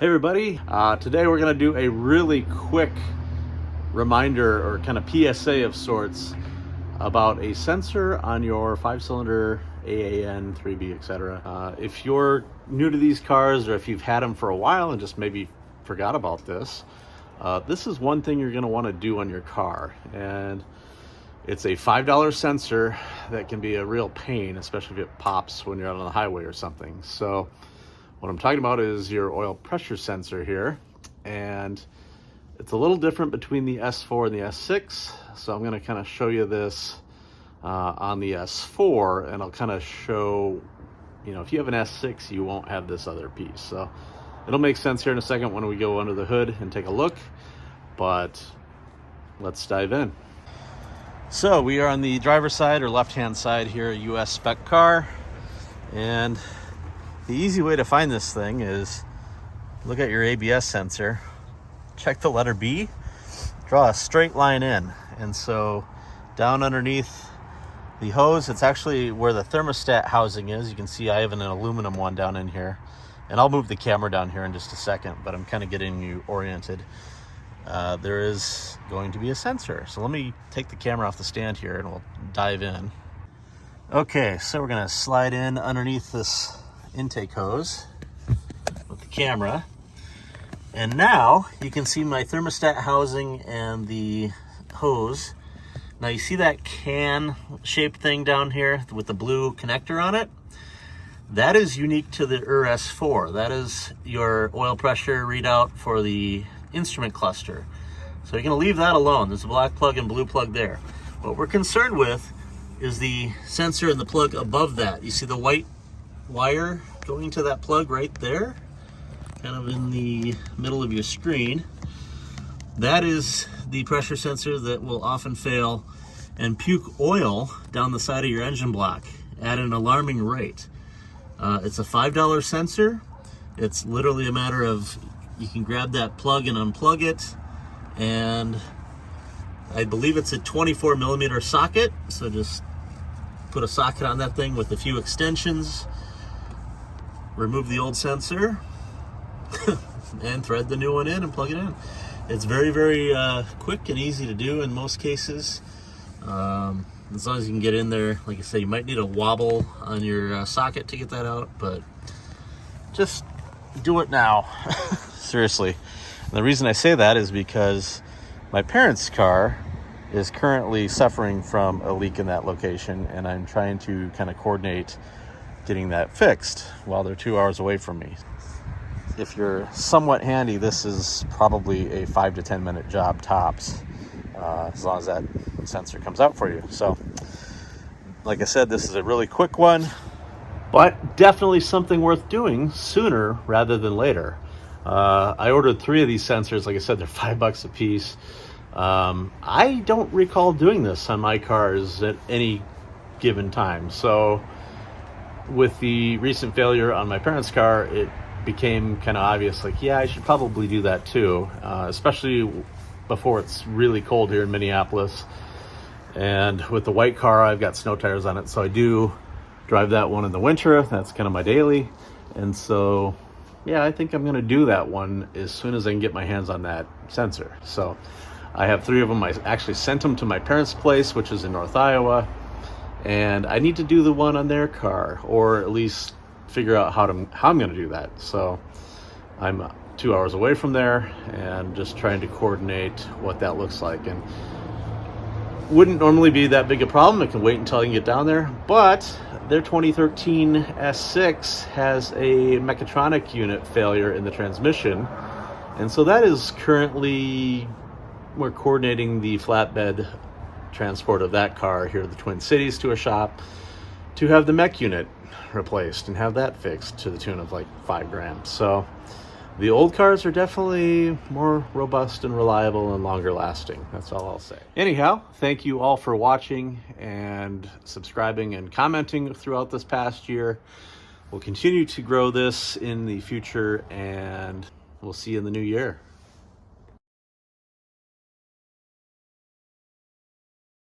Hey everybody, today we're going to do a really quick reminder or kind of PSA of sorts about a sensor on your 5-cylinder AAN, 3B, etc. If you're new to these cars or if you've had them for a while and just maybe forgot about this, this is one thing you're going to want to do on your car. And it's a $5 sensor that can be a real pain, especially if it pops when you're out on the highway or something. So what I'm talking about is your oil pressure sensor here, and it's a little different between the S4 and the S6. So I'm going to kind of show you this on the S4, and I'll kind of show, if you have an S6, you won't have this other piece. So it'll make sense here in a second when we go under the hood and take a look, but let's dive in. So we are on the driver's side or left-hand side here, a US spec car, and the easy way to find this thing is look at your ABS sensor, check the letter B, draw a straight line in. And so down underneath the hose, it's actually where the thermostat housing is. You can see I have an aluminum one down in here. And I'll move the camera down here in just a second, but I'm kind of getting you oriented. There is going to be a sensor. So let me take the camera off the stand here and we'll dive in. Okay, so we're gonna slide in underneath this intake hose with the camera, and now you can see my thermostat housing and the hose. Now you see that can shaped thing down here with the blue connector on it? That is unique to the UrS4. That is your oil pressure readout for the instrument cluster. So you're going to leave that alone. There's a black plug and blue plug there. What we're concerned with is the sensor and the plug above that. You see the white wire going to that plug right there, kind of in the middle of your screen. That is the pressure sensor that will often fail and puke oil down the side of your engine block at an alarming rate. It's a $5 sensor. It's literally a matter of you can grab that plug and unplug it, and I believe it's a 24 millimeter socket. So just put a socket on that thing with a few extensions, remove the old sensor, and thread the new one in and plug it in. It's very, very quick and easy to do in most cases. As long as you can get in there. Like I say, you might need a wobble on your socket to get that out, but just do it now. Seriously. And the reason I say that is because my parents' car is currently suffering from a leak in that location, and I'm trying to kind of coordinate getting that fixed while they're 2 hours away from me. If you're somewhat handy, this is probably a 5 to 10 minute job tops, as long as that sensor comes out for you. So like I said, this is a really quick one, but definitely something worth doing sooner rather than later. I ordered 3 of these sensors. Like I said, they're $5 a piece. I don't recall doing this on my cars at any given time. So with the recent failure on my parents' car, it became kind of obvious, like, yeah, I should probably do that too, especially before it's really cold here in Minneapolis. And with the white car, I've got snow tires on it, so I do drive that one in the winter. That's kind of my daily. And so, yeah, I think I'm going to do that one as soon as I can get my hands on that sensor. So I have 3 of them. I actually sent them to my parents' place, which is in North Iowa. And I need to do the one on their car, or at least figure out how I'm going to do that. So I'm 2 hours away from there and just trying to coordinate what that looks like. And wouldn't normally be that big a problem. I can wait until I can get down there. But their 2013 S6 has a mechatronic unit failure in the transmission. And so that is currently, we're coordinating the flatbed transport of that car here to the Twin Cities to a shop to have the mech unit replaced and have that fixed to the tune of like $5,000. So the old cars are definitely more robust and reliable and longer lasting. That's all I'll say. Anyhow, thank you all for watching and subscribing and commenting throughout this past year. We'll continue to grow this in the future, and we'll see you in the new year.